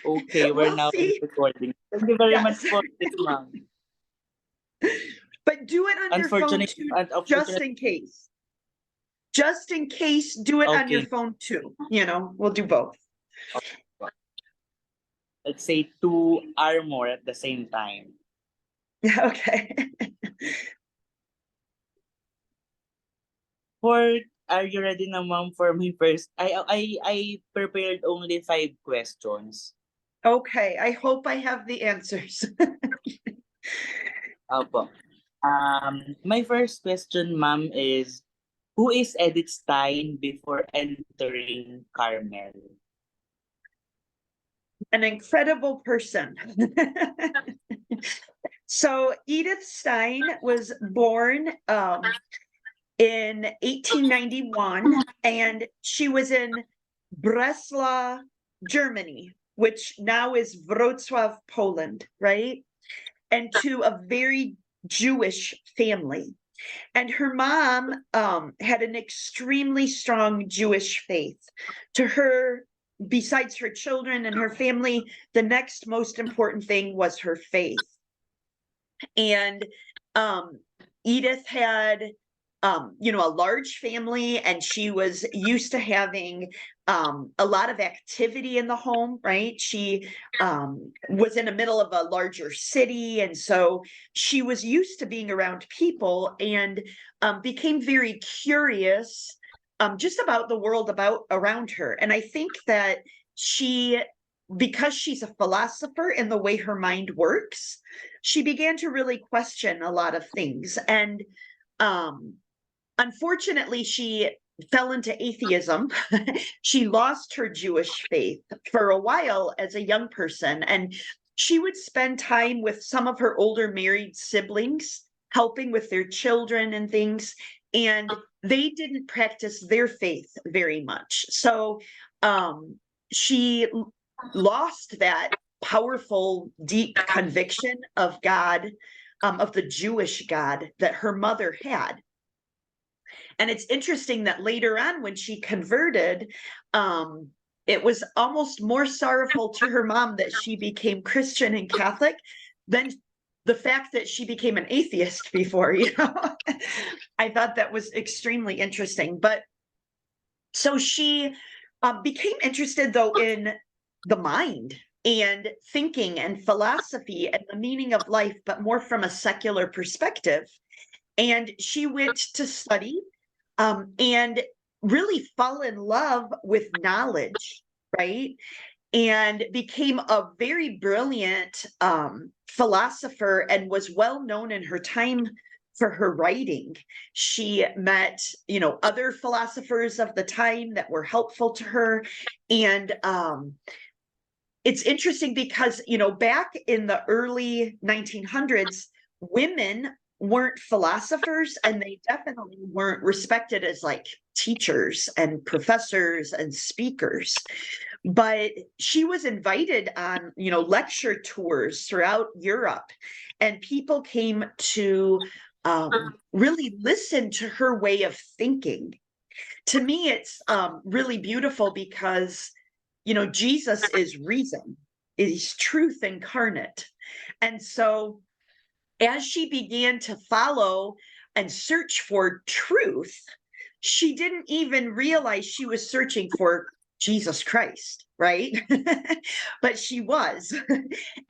Okay, we're We'll now in see. recording. Thank you very much Yes. for this, ma'am. But do it on your phone too, just in case. Just in case, do it on your Okay. phone too. We'll do both. Let's say 2 or more at the same time. Okay. Are you ready na, ma'am, for my first? I prepared only 5 questions. Okay. I hope I have the answers. Opo. My first question, ma'am, is who is Edith Stein before entering Carmel? An incredible person. So Edith Stein was born in 1891, and she was in Breslau, Germany, which now is Wrocław, Poland, right? And to a very Jewish family. And her mom had an extremely strong Jewish faith. To her, besides her children and her family, the next most important thing was her faith. And Edith had a large family, and she was used to having a lot of activity in the home, right? She was in the middle of a larger city, and so she was used to being around people, and became very curious just about the world around her. And I think that because she's a philosopher in the way her mind works, she began to really question a lot of things. And unfortunately, she fell into atheism. She lost her Jewish faith for a while as a young person, and she would spend time with some of her older married siblings, helping with their children and things, and they didn't practice their faith very much. So she lost that powerful, deep conviction of God, of the Jewish God that her mother had. And it's interesting that later on, when she converted, it was almost more sorrowful to her mom that she became Christian and Catholic than the fact that she became an atheist before. I thought that was extremely interesting. But so she became interested, though, in the mind and thinking and philosophy and the meaning of life, but more from a secular perspective. And she went to study and really fell in love with knowledge, right? And became a very brilliant philosopher, and was well known in her time for her writing. She met, other philosophers of the time that were helpful to her. And it's interesting because, back in the early 1900s, women weren't philosophers, and they definitely weren't respected as like teachers and professors and speakers. But she was invited on, lecture tours throughout Europe, and people came to really listen to her way of thinking. To me, it's really beautiful because Jesus is reason, is truth incarnate. And so as she began to follow and search for truth, she didn't even realize she was searching for Jesus Christ, right? But she was.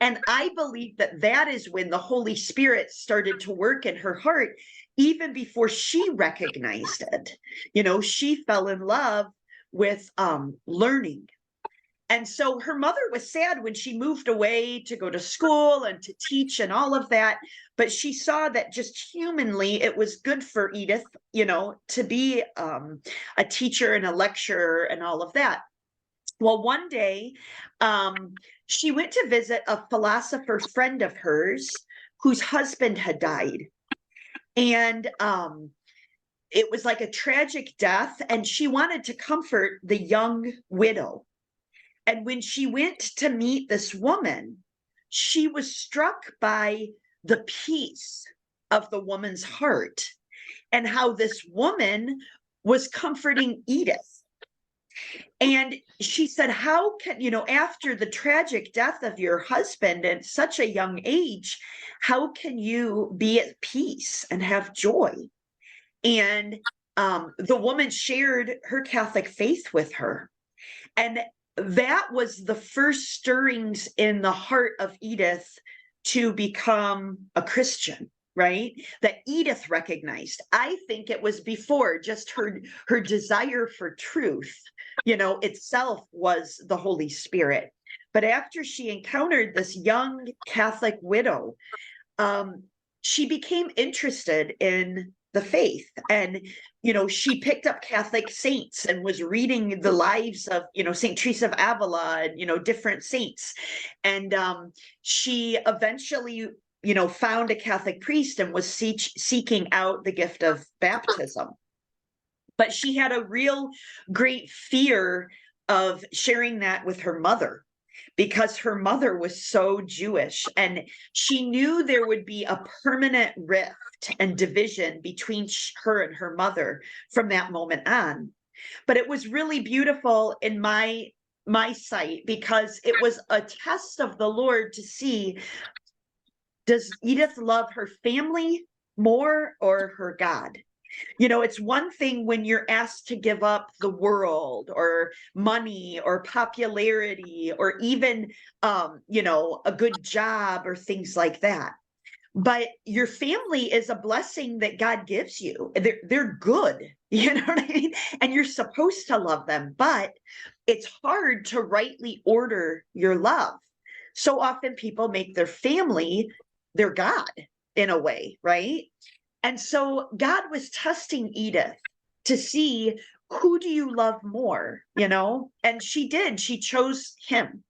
And I believe that is when the Holy Spirit started to work in her heart, even before she recognized it. She fell in love with learning. And so her mother was sad when she moved away to go to school and to teach and all of that. But she saw that just humanly, it was good for Edith, to be a teacher and a lecturer and all of that. Well, one day she went to visit a philosopher friend of hers whose husband had died. And it was like a tragic death. And she wanted to comfort the young widow. And when she went to meet this woman, she was struck by the peace of the woman's heart and how this woman was comforting Edith. And she said, how can, after the tragic death of your husband at such a young age, how can you be at peace and have joy? And the woman shared her Catholic faith with her. And that was the first stirrings in the heart of Edith to become a Christian, right? That Edith recognized. I think it was before, just her desire for truth, itself was the Holy Spirit. But after she encountered this young Catholic widow, she became interested in the faith. And, she picked up Catholic saints and was reading the lives of, St. Teresa of Avila and, different saints. And she eventually, found a Catholic priest and was seeking out the gift of baptism. But she had a real great fear of sharing that with her mother, because her mother was so Jewish, and she knew there would be a permanent rift and division between her and her mother from that moment on. But it was really beautiful in my sight, because it was a test of the Lord to see, does Edith love her family more or her God? It's one thing when you're asked to give up the world or money or popularity or even, a good job or things like that. But your family is a blessing that God gives you. They're good, you know what I mean? And you're supposed to love them, but it's hard to rightly order your love. So often people make their family their God in a way, right? And so God was testing Edith to see, who do you love more, And she did. She chose him.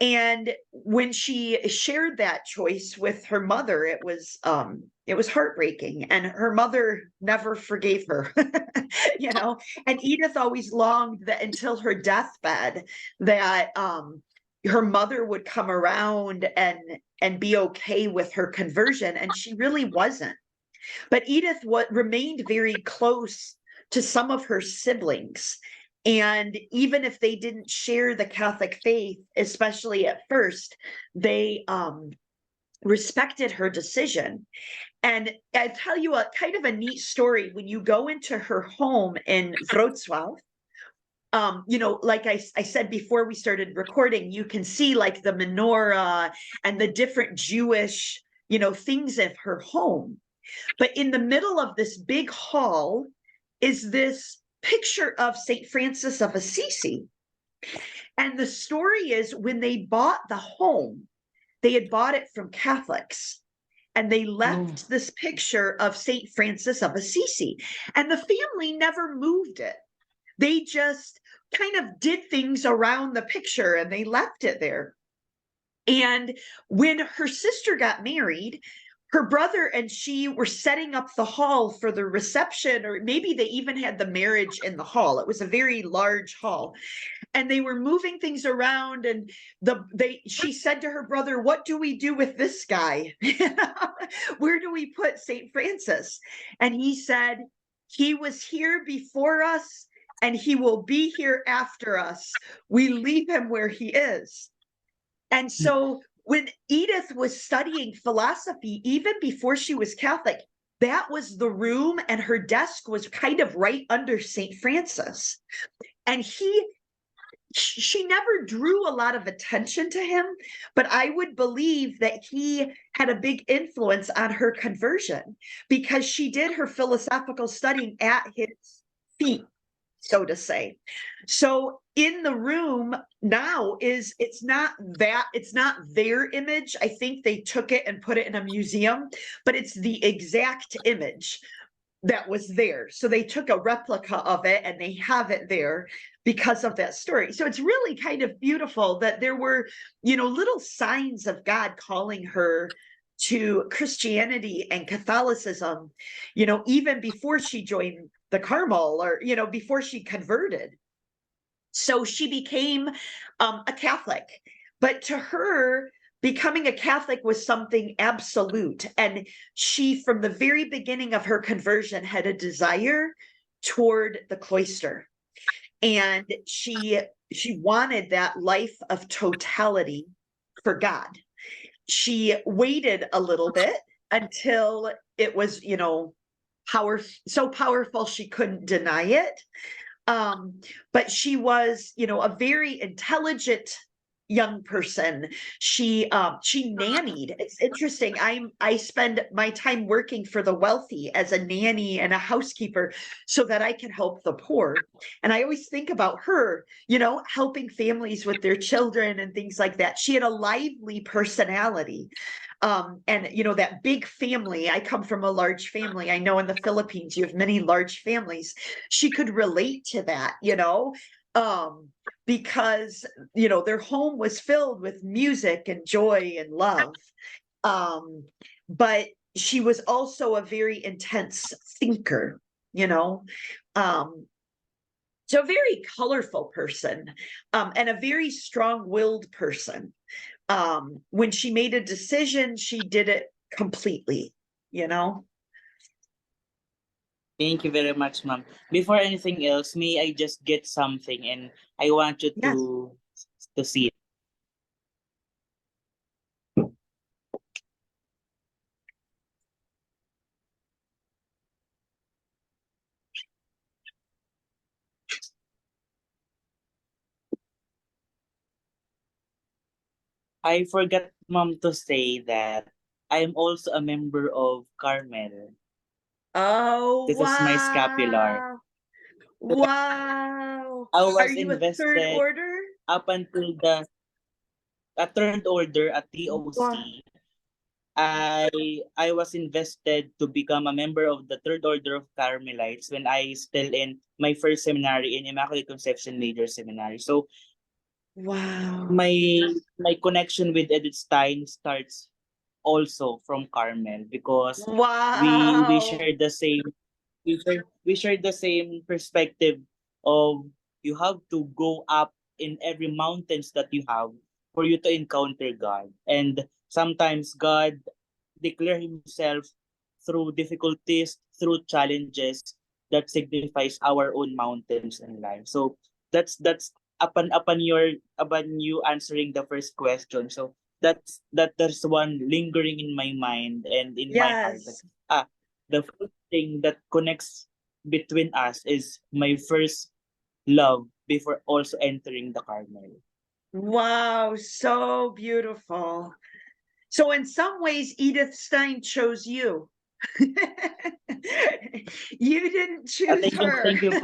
And when she shared that choice with her mother, it was heartbreaking. And her mother never forgave her, And Edith always longed that until her deathbed that her mother would come around and be okay with her conversion. And she really wasn't. But Edith remained very close to some of her siblings. And even if they didn't share the Catholic faith, especially at first, they respected her decision. And I tell you a kind of a neat story. When you go into her home in Wrocław, like I said before we started recording, you can see like the menorah and the different Jewish, things of her home. But in the middle of this big hall is this picture of St. Francis of Assisi. And the story is, when they bought the home, they had bought it from Catholics, and they left this picture of St. Francis of Assisi, and the family never moved it. They just kind of did things around the picture and they left it there. And when her sister got married, her brother and she were setting up the hall for the reception, or maybe they even had the marriage in the hall. It was a very large hall, and they were moving things around. And she said to her brother, "What do we do with this guy? Where do we put St. Francis?" And he said, "He was here before us, and he will be here after us. We leave him where he is." And so when Edith was studying philosophy, even before she was Catholic, that was the room, and her desk was kind of right under St. Francis. And she never drew a lot of attention to him, but I would believe that he had a big influence on her conversion, because she did her philosophical studying at his feet, so to say. So in the room now it's not their image. I think they took it and put it in a museum, but it's the exact image that was there. So they took a replica of it and they have it there because of that story. So it's really kind of beautiful that there were, little signs of God calling her to Christianity and Catholicism, even before she joined the Carmel, or, before she converted. So she became a Catholic, but to her, becoming a Catholic was something absolute. And she, from the very beginning of her conversion, had a desire toward the cloister. And she wanted that life of totality for God. She waited a little bit until it was, so powerful she couldn't deny it. But she was, a very intelligent young person. She nannied. It's interesting. I spend my time working for the wealthy as a nanny and a housekeeper so that I can help the poor. And I always think about her, helping families with their children and things like that. She had a lively personality. And that big family. I come from a large family. I know in the Philippines you have many large families. She could relate to that, because their home was filled with music and joy and love. But she was also a very intense thinker, so a very colorful person, and a very strong-willed person. When she made a decision, she did it completely, Thank you very much, ma'am. Before anything else, may I just get something and I want you Yes. to see it. I forgot, ma'am, to say that I'm also a member of Carmel. Oh, This is my scapular. wow. Wow. I Are was you a third invested order? up until the a third order at Wow. TOC. I was invested to become a member of the Third Order of Carmelites when I still in my first seminary in Immaculate Conception Major Seminary. So Wow. my connection with Edith Stein starts also from Carmel because we Wow. share the same we share the same perspective of you have to go up in every mountains that you have for you to encounter God. And sometimes God declare himself through difficulties, through challenges that signifies our own mountains in life. So that's upon you answering the first question. So there's one lingering in my mind and in my heart that Yes. the first thing that connects between us is my first love before also entering the Carmel. Wow. So beautiful. So in some ways, Edith Stein chose you. You didn't choose her. Thank you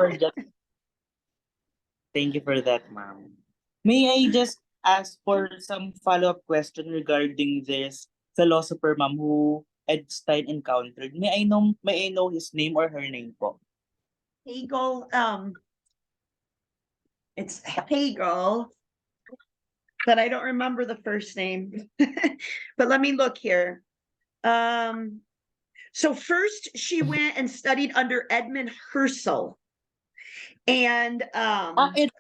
for that, ma'am. May I just ask for some follow-up question regarding this philosopher, ma'am, who Einstein encountered? May I know his name or her name po? Hegel, it's Hegel, but I don't remember the first name. But let me look here. So first she went and studied under Edmund Husserl. And It's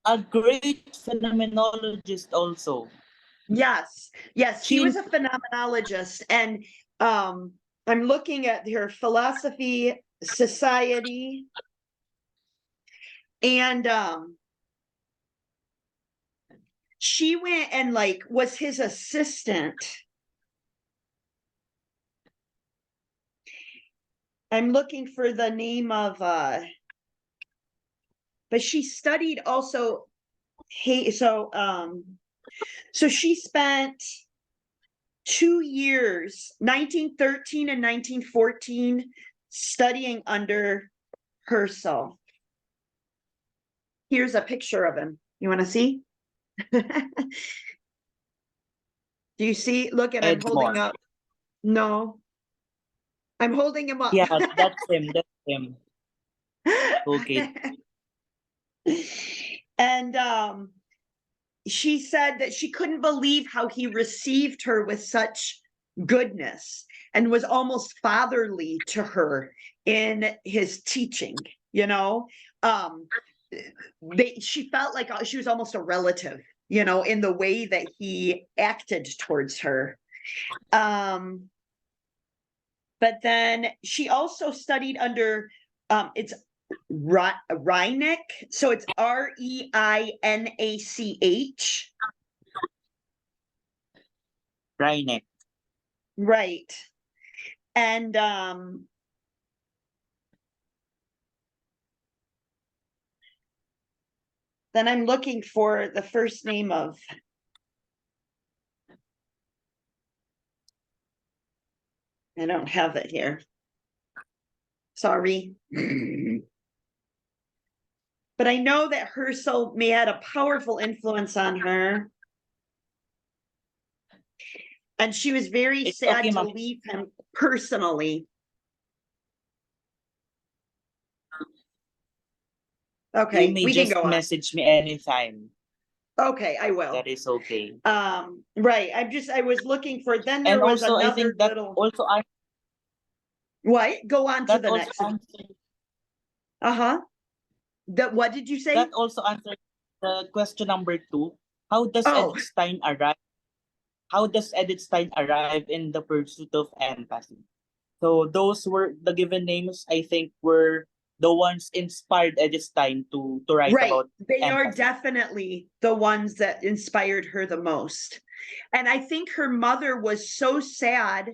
a great phenomenologist also. yes, he She was a phenomenologist. And I'm looking at her Philosophy Society. And she went and was his assistant. I'm looking for the name of but she studied also. Hey, so she spent 2 years, 1913 and 1914, studying under Husserl. Here's a picture of him. You want to see? Do you see? Look at, I'm holding up. No, I'm holding him up. Yeah, that's him. That's him. Okay. And she said that she couldn't believe how he received her with such goodness and was almost fatherly to her in his teaching, she felt like she was almost a relative, in the way that he acted towards her. But then she also studied under it's Reinach. So it's Reinach. Reinach. Right. And then I'm looking for the first name of. I don't have it here. Sorry. But I know that Herschel may had a powerful influence on her. And she was very It's sad okay, to ma'am. leave him personally. You Okay, may we can just go on. message me anytime. Okay, I will. That is okay. Right. I was looking for, then there And was also, I another think that little, also what? Go on to that the also next. answers Uh-huh. What did you say? that also answers the question number 2. How does Oh, Edith Stein arrive? How does Edith Stein arrive in the pursuit of empathy? So those were the given names. I think were the ones inspired Edith Stein to write right. about They are empathy. definitely the ones that inspired her the most. And I think her mother was so sad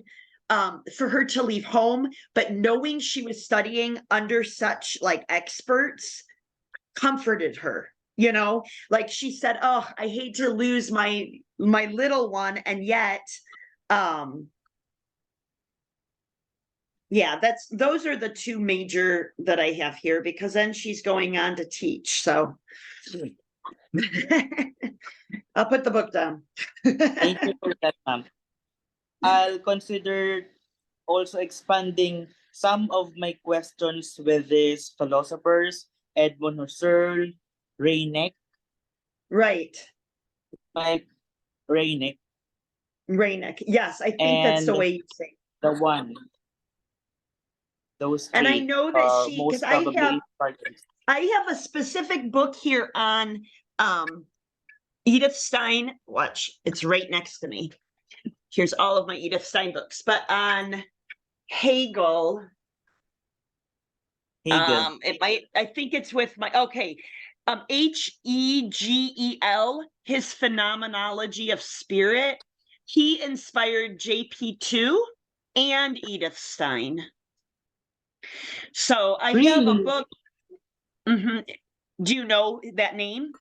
for her to leave home, but knowing she was studying under such like experts comforted her, you know, like she said, oh, I hate to lose my little one. And yet, yeah, those are the two major that I have here, because then she's going on to teach. So I'll put the book down. Thank you for that, ma'am. I'll consider also expanding some of my questions with these philosophers, Edmund Husserl, Reinach, Right. Mike Reinach, Reinach. Yes, I think that's the and way you say it. the one. Those And I three know that are because most probably inspired. I have a specific book here on Edith Stein. Watch, it's right next to me. Here's all of my Edith Stein books, but on Hegel. Hegel. I think it's with my, okay. Hegel, his phenomenology of spirit. He inspired JP2 and Edith Stein. So I have a Really? book. Mhm. Do you know that name?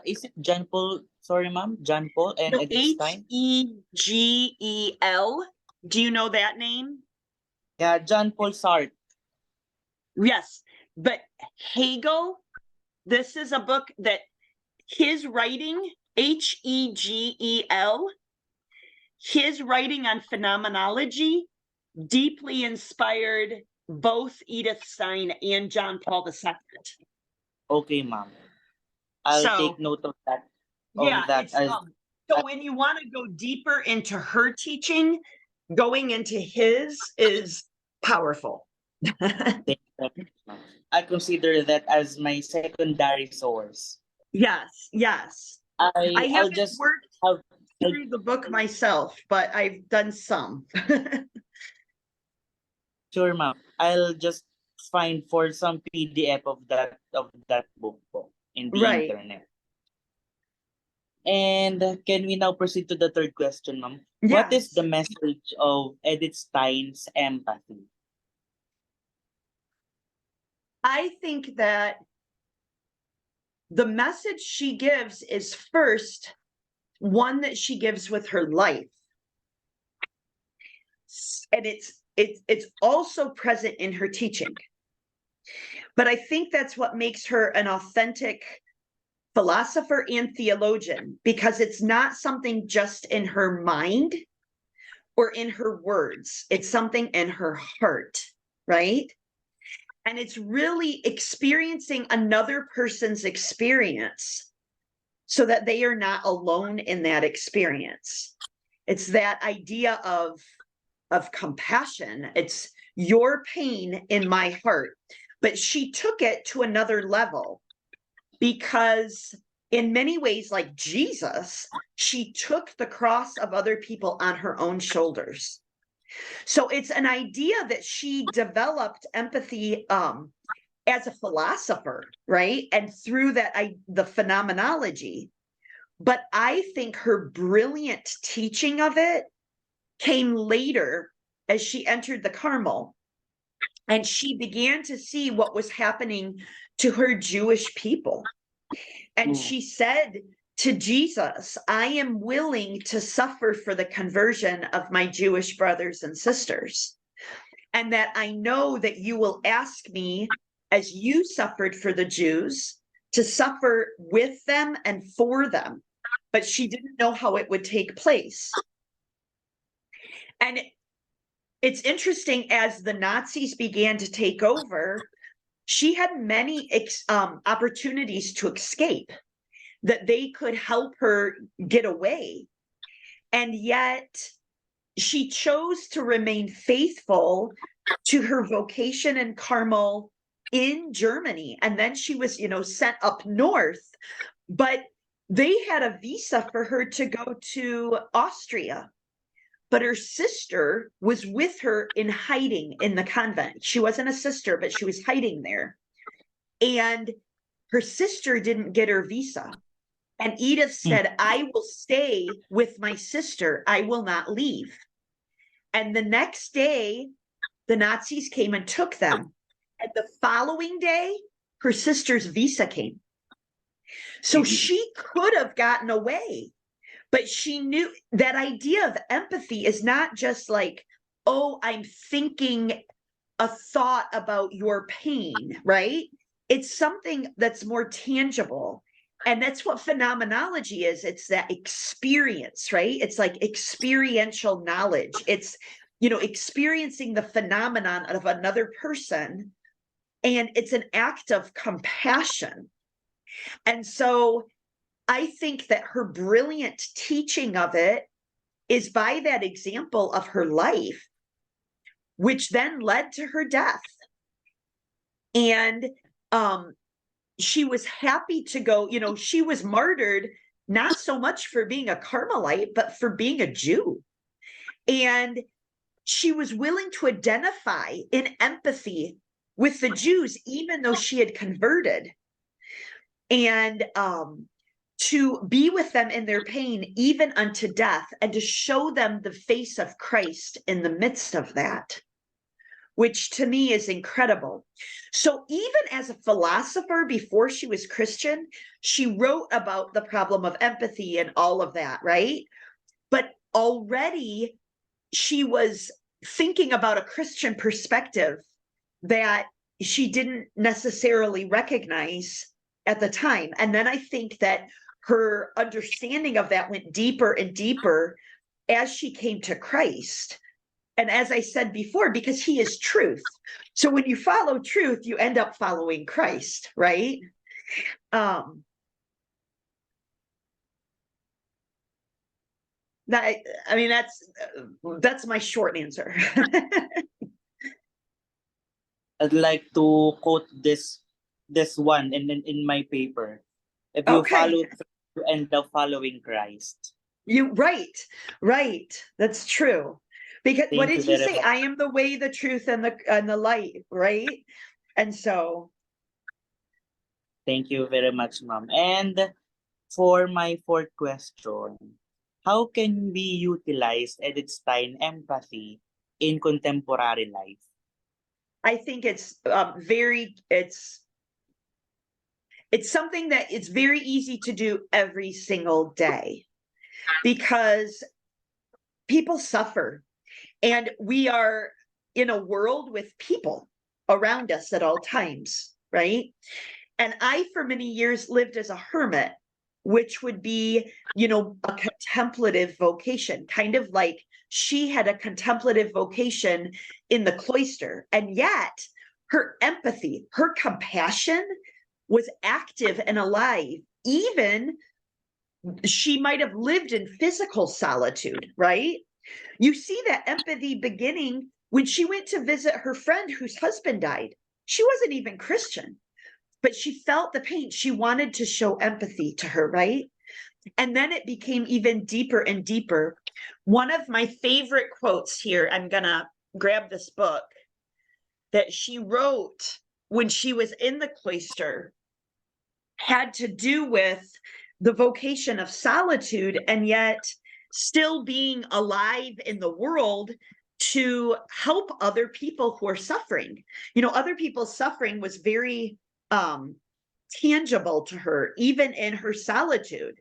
Is it John Paul? Sorry, ma'am. John Paul and No, Edith Stein? Hegel. Do you know that name? Yeah, John Paul Sartre. Yes, but Hegel, this is a book that his writing, Hegel, his writing on phenomenology deeply inspired both Edith Stein and John Paul II. Okay, ma'am. I'll So, take note of that. yeah, As so when you want to go deeper into her teaching, going into his is powerful. I consider that as my secondary source. Yes, yes. I I'll haven't just worked have through the book myself, but I've done some. sure, ma'am. I'll just find for some PDF of that book po in the Right. internet. And can we now proceed to the third question, ma'am? What is Yes. the message of Edith Stein's empathy? I think that the message she gives is first one that she gives with her life. And it's also present in her teaching. But I think that's what makes her an authentic philosopher and theologian, because it's not something just in her mind or in her words. It's something in her heart, right? And it's really experiencing another person's experience so that they are not alone in that experience. It's that idea of compassion. It's your pain in my heart. But she took it to another level, because in many ways, like Jesus, she took the cross of other people on her own shoulders. So it's an idea that she developed empathy as a philosopher, right? And through that, the phenomenology. But I think her brilliant teaching of it came later as she entered the Carmel, and she began to see what was happening to her Jewish people. And she said to Jesus, I am willing to suffer for the conversion of my Jewish brothers and sisters. And that I know that you will ask me, as you suffered for the Jews, to suffer with them and for them. But she didn't know how it would take place. And it's interesting, as the Nazis began to take over, she had many opportunities to escape, that they could help her get away. And yet she chose to remain faithful to her vocation in Carmel in Germany. And then she was, sent up north, but they had a visa for her to go to Austria. But her sister was with her in hiding in the convent. She wasn't a sister, but she was hiding there. And her sister didn't get her visa. And Edith said, I will stay with my sister. I will not leave. And the next day, the Nazis came and took them. And the following day, her sister's visa came. So she could have gotten away. But she knew that idea of empathy is not just like, oh, I'm thinking a thought about your pain, right? It's something that's more tangible. And that's what phenomenology is. It's that experience, right? It's like experiential knowledge. It's, experiencing the phenomenon of another person. And it's an act of compassion. And so I think that her brilliant teaching of it is by that example of her life, which then led to her death. And she was happy to go, she was martyred, not so much for being a Carmelite, but for being a Jew. And she was willing to identify in empathy with the Jews, even though she had converted. And to be with them in their pain, even unto death, and to show them the face of Christ in the midst of that, which to me is incredible. So even as a philosopher, before she was Christian, she wrote about the problem of empathy and all of that, right? But already she was thinking about a Christian perspective that she didn't necessarily recognize at the time. And then I think that her understanding of that went deeper and deeper as she came to Christ. And as I said before, because he is truth. So when you follow truth, you end up following Christ, right? That's my short answer. I'd like to quote this one in my paper. If you Okay. follow through, you end up following Christ. Right. That's true. Because what Thank you did he very say? much. I am the way, the truth, and the light, right? And so Thank you very much, ma'am. And for my fourth question, how can we utilize Edith Stein empathy in contemporary life? I think it's something that it's very easy to do every single day, because people suffer, and we are in a world with people around us at all times, right? And I, for many years, lived as a hermit, which would be, a contemplative vocation, kind of like she had a contemplative vocation in the cloister. And yet her empathy, her compassion was active and alive. Even she might have lived in physical solitude, right? You see that empathy beginning when she went to visit her friend whose husband died. She wasn't even Christian, but she felt the pain. She wanted to show empathy to her, right? And then it became even deeper and deeper. One of my favorite quotes here, I'm going to grab this book that she wrote when she was in the cloister, had to do with the vocation of solitude and yet still being alive in the world to help other people who are suffering. You know, other people's suffering was very tangible to her, even in her solitude.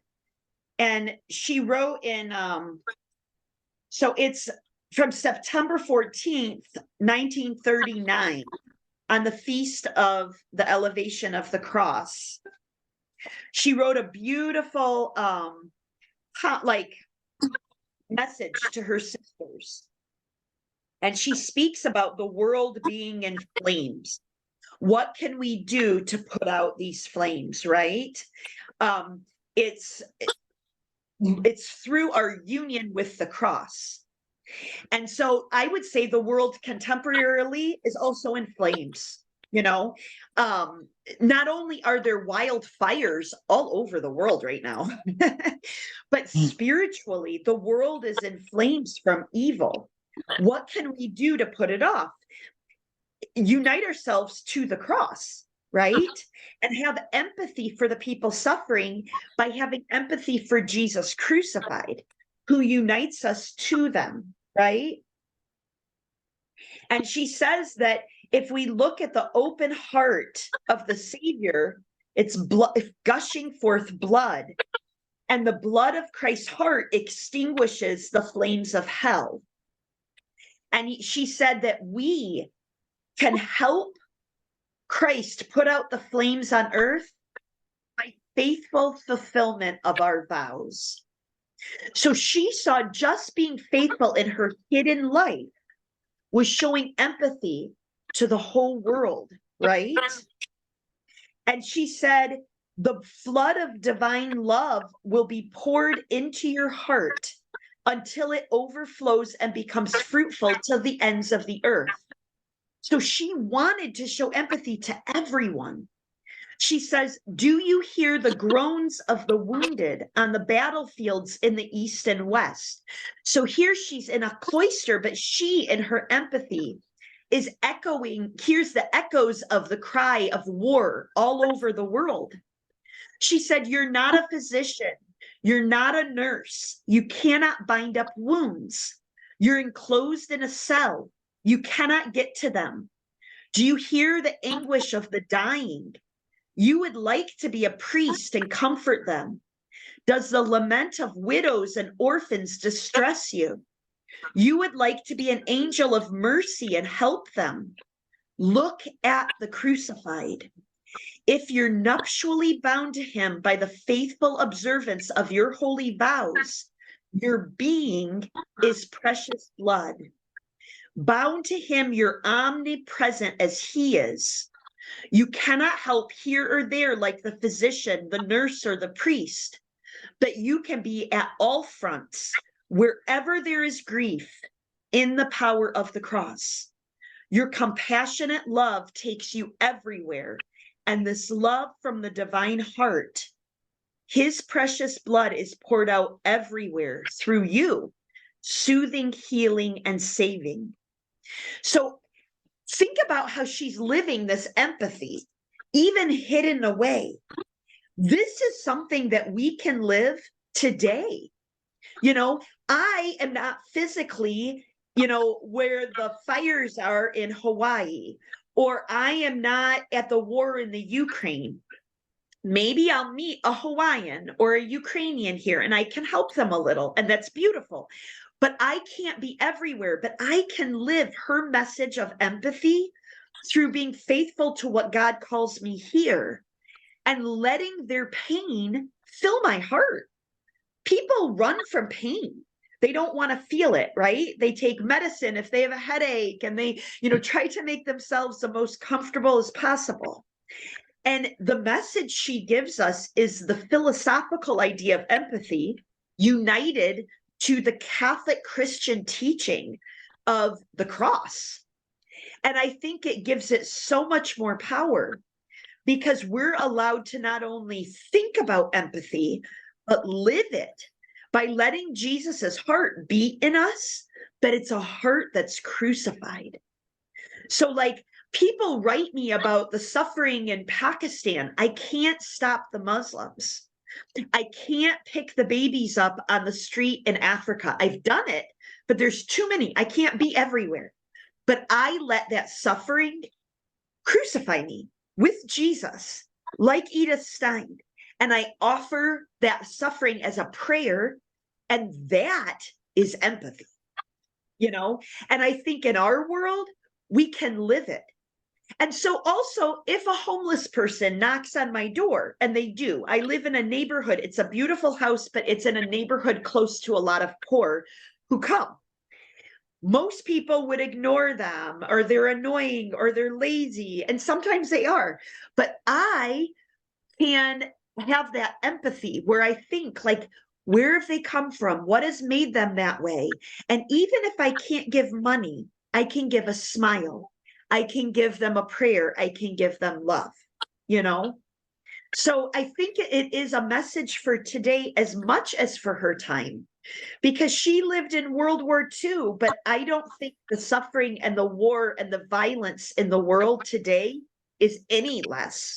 And she wrote in, so it's from September 14th, 1939, on the feast of the elevation of the cross. She wrote a beautiful, message to her sisters. And she speaks about the world being in flames. What can we do to put out these flames, right? It's through our union with the cross. And so I would say the world contemporarily is also in flames. You know, not only are there wildfires all over the world right now, but spiritually, the world is in flames from evil. What can we do to put it off? Unite ourselves to the cross, right? And have empathy for the people suffering by having empathy for Jesus crucified, who unites us to them, right? And she says that if we look at the open heart of the Savior, it's gushing forth blood, and the blood of Christ's heart extinguishes the flames of hell. And she said that we can help Christ put out the flames on earth by faithful fulfillment of our vows. So she saw just being faithful in her hidden life was showing empathy to the whole world, right? And she said, the flood of divine love will be poured into your heart until it overflows and becomes fruitful to the ends of the earth. So she wanted to show empathy to everyone. She says, do you hear the groans of the wounded on the battlefields in the East and West? So here she's in a cloister, but she, in her empathy, is hears the echoes of the cry of war all over the world. She said, you're not a physician. You're not a nurse. You cannot bind up wounds. You're enclosed in a cell. You cannot get to them. Do you hear the anguish of the dying? You would like to be a priest and comfort them. Does the lament of widows and orphans distress you? You would like to be an angel of mercy and help them. Look at the crucified. If you're nuptially bound to him by the faithful observance of your holy vows, your being is precious blood. Bound to him, you're omnipresent as he is. You cannot help here or there like the physician, the nurse, or the priest, but you can be at all fronts, wherever there is grief, in the power of the cross. Your compassionate love takes you everywhere, and this love from the divine heart, his precious blood is poured out everywhere through you, soothing, healing, and saving. So think about how she's living this empathy, even hidden away. This is something that we can live today. You know, I am not physically, where the fires are in Hawaii, or I am not at the war in the Ukraine. Maybe I'll meet a Hawaiian or a Ukrainian here and I can help them a little, and that's beautiful. But I can't be everywhere, but I can live her message of empathy through being faithful to what God calls me here and letting their pain fill my heart. People run from pain. They don't want to feel it, right? They take medicine if they have a headache, and they, try to make themselves the most comfortable as possible. And the message she gives us is the philosophical idea of empathy united to the Catholic Christian teaching of the cross. And I think it gives it so much more power because we're allowed to not only think about empathy, but live it by letting Jesus's heart beat in us, but it's a heart that's crucified. So like people write me about the suffering in Pakistan. I can't stop the Muslims. I can't pick the babies up on the street in Africa. I've done it, but there's too many. I can't be everywhere. But I let that suffering crucify me with Jesus, like Edith Stein. And I offer that suffering as a prayer. And that is empathy, you know? And I think in our world, we can live it. And so also, if a homeless person knocks on my door, and they do, I live in a neighborhood, it's a beautiful house, but it's in a neighborhood close to a lot of poor who come. Most people would ignore them, or they're annoying, or they're lazy, and sometimes they are. But I can have that empathy where I think, like, where have they come from? What has made them that way? And even if I can't give money, I can give a smile. I can give them a prayer. I can give them love, you know? So I think it is a message for today as much as for her time, because she lived in World War II, but I don't think the suffering and the war and the violence in the world today is any less.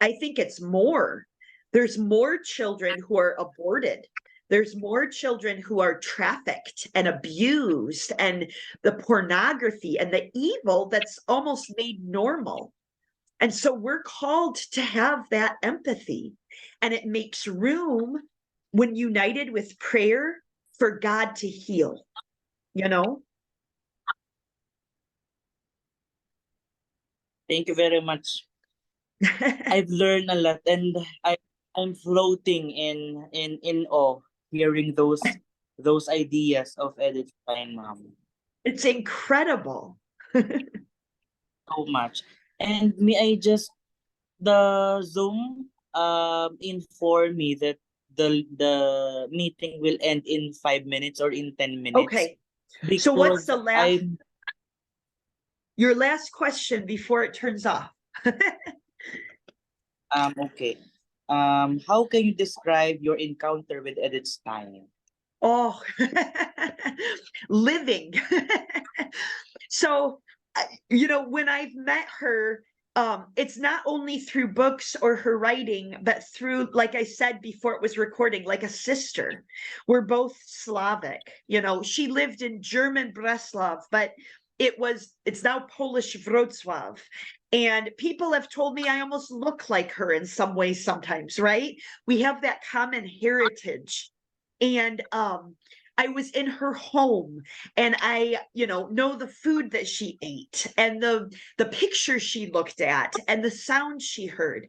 I think it's more. There's more children who are aborted. There's more children who are trafficked and abused, and the pornography and the evil that's almost made normal. And so we're called to have that empathy, and it makes room when united with prayer for God to heal, you know? Thank you very much. I've learned a lot, and I'm floating in awe hearing those ideas of Edith Stein, ma'am. It's incredible. So much. And may I just the Zoom inform me that the meeting will end in 5 minutes or in 10 minutes, Okay. So what's because the last, your last question before it turns off? okay. How can you describe your encounter with Edith Stein? Oh, living. So, you know, when I've met her, it's not only through books or her writing, but through, like I said before it was recording, like a sister. We're both Slavic. You know, she lived in German Breslav, but it's now Polish Wrocław. And people have told me I almost look like her in some ways sometimes, right? We have that common heritage. And I was in her home, and I, you know the food that she ate, and the pictures she looked at, and the sounds she heard.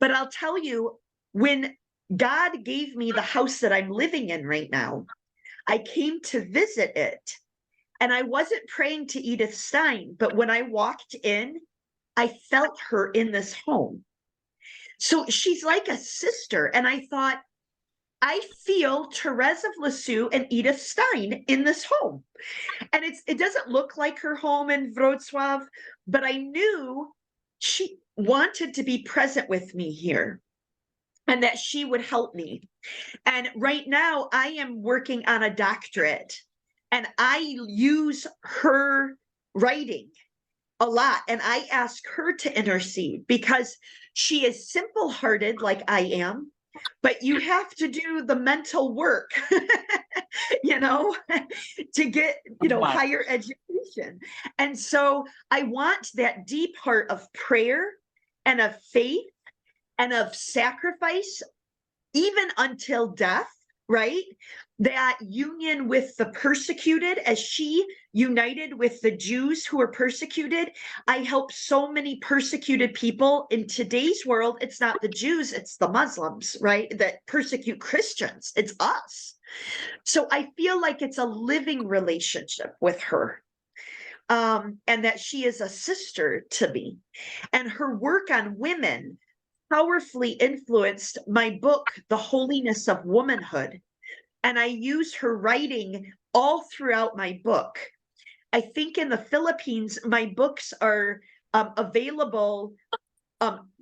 But I'll tell you, when God gave me the house that I'm living in right now, I came to visit it, and I wasn't praying to Edith Stein, but when I walked in, I felt her in this home. So she's like a sister, and I thought, I feel Therese of Lisieux and Edith Stein in this home. And it doesn't look like her home in Wrocław, but I knew she wanted to be present with me here and that she would help me. And right now I am working on a doctorate, and I use her writing a lot, and I ask her to intercede because she is simple-hearted like I am, but you have to do the mental work, you know, to get, Much. higher education. And so I want that deep heart of prayer and of faith and of sacrifice, even until death, right? That union with the persecuted, as she united with the Jews who were persecuted. I help so many persecuted people in today's world. It's not the Jews, it's the Muslims, right? That persecute Christians. It's us. So I feel like it's a living relationship with her. And that she is a sister to me. And her work on women powerfully influenced my book, The Holiness of Womanhood. And I use her writing all throughout my book. I think in the Philippines, my books are available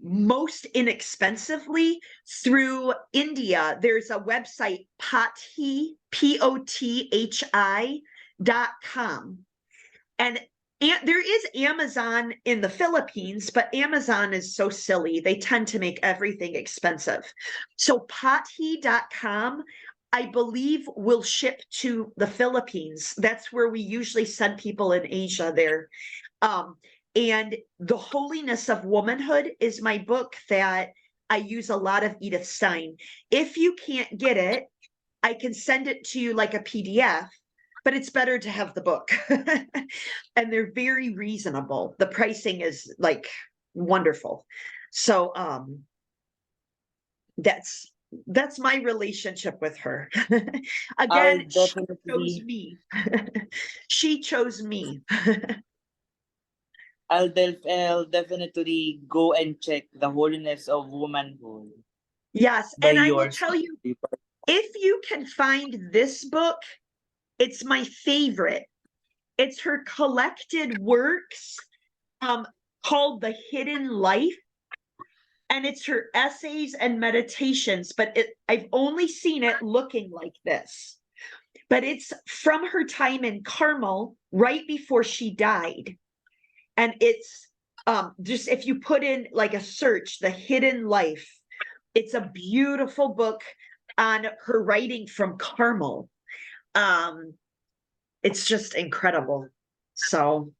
most inexpensively through India. There's a website, POTHI.com. And there is Amazon in the Philippines, but Amazon is so silly. They tend to make everything expensive. So POTHI.com, I believe, will ship to the Philippines. That's where we usually send people in Asia there. And The Holiness of Womanhood is my book that I use a lot of Edith Stein. If you can't get it, I can send it to you like a PDF, but it's better to have the book. And they're very reasonable. The pricing is like wonderful. So that's my relationship with her. I'll Again, she chose definitely me. She chose me. I'll definitely go and check The Holiness of Womanhood Yes, by and I will yours. tell you, if you can find this book, it's my favorite. It's her collected works called The Hidden Life, and it's her essays and meditations, but I've only seen it looking like this. But it's from her time in Carmel right before she died. And it's just, if you put in like a search, The Hidden Life, it's a beautiful book on her writing from Carmel. It's just incredible. So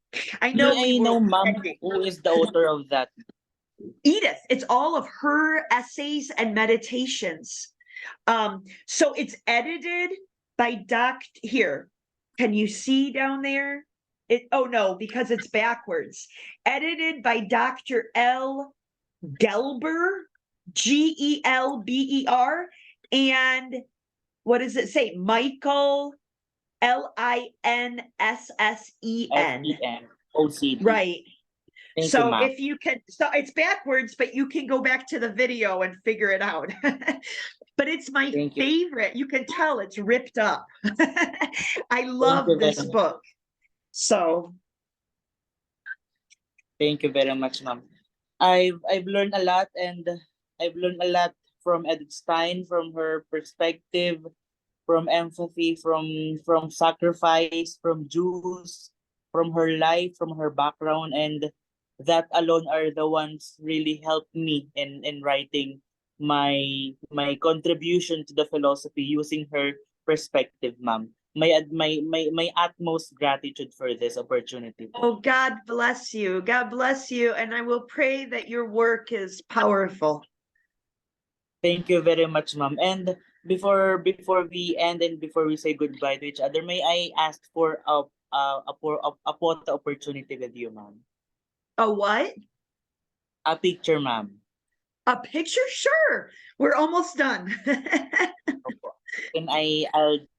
I know May we I know, will ma'am, who is the author of that? Edith, it's all of her essays and meditations. So it's edited by here. Can you see down there? Oh no, because it's backwards. Edited by Dr. L. Gelber, Gelber, and what does it say? Michael Linssen. SEN Right. Thank you, So ma'am. if you can, so it's backwards, but you can go back to the video and figure it out. But it's my Thank you. favorite. You can tell it's ripped up. I Thank love you this very much. book. So Thank you very much, ma'am. I've learned a lot, and I've learned a lot from Edith Stein, from her perspective, from empathy, from sacrifice, from Jews, from her life, from her background, and that alone are the ones really helped me in writing my contribution to the philosophy using her perspective, ma'am. My utmost gratitude for this opportunity. oh, God bless you. God bless you. And I will pray that your work is powerful. Thank you very much, ma'am. And before we end and before we say goodbye to each other, may I ask for a photo opportunity with you, ma'am? A what? A picture, ma'am. A picture? Sure. We're almost done. Can I'll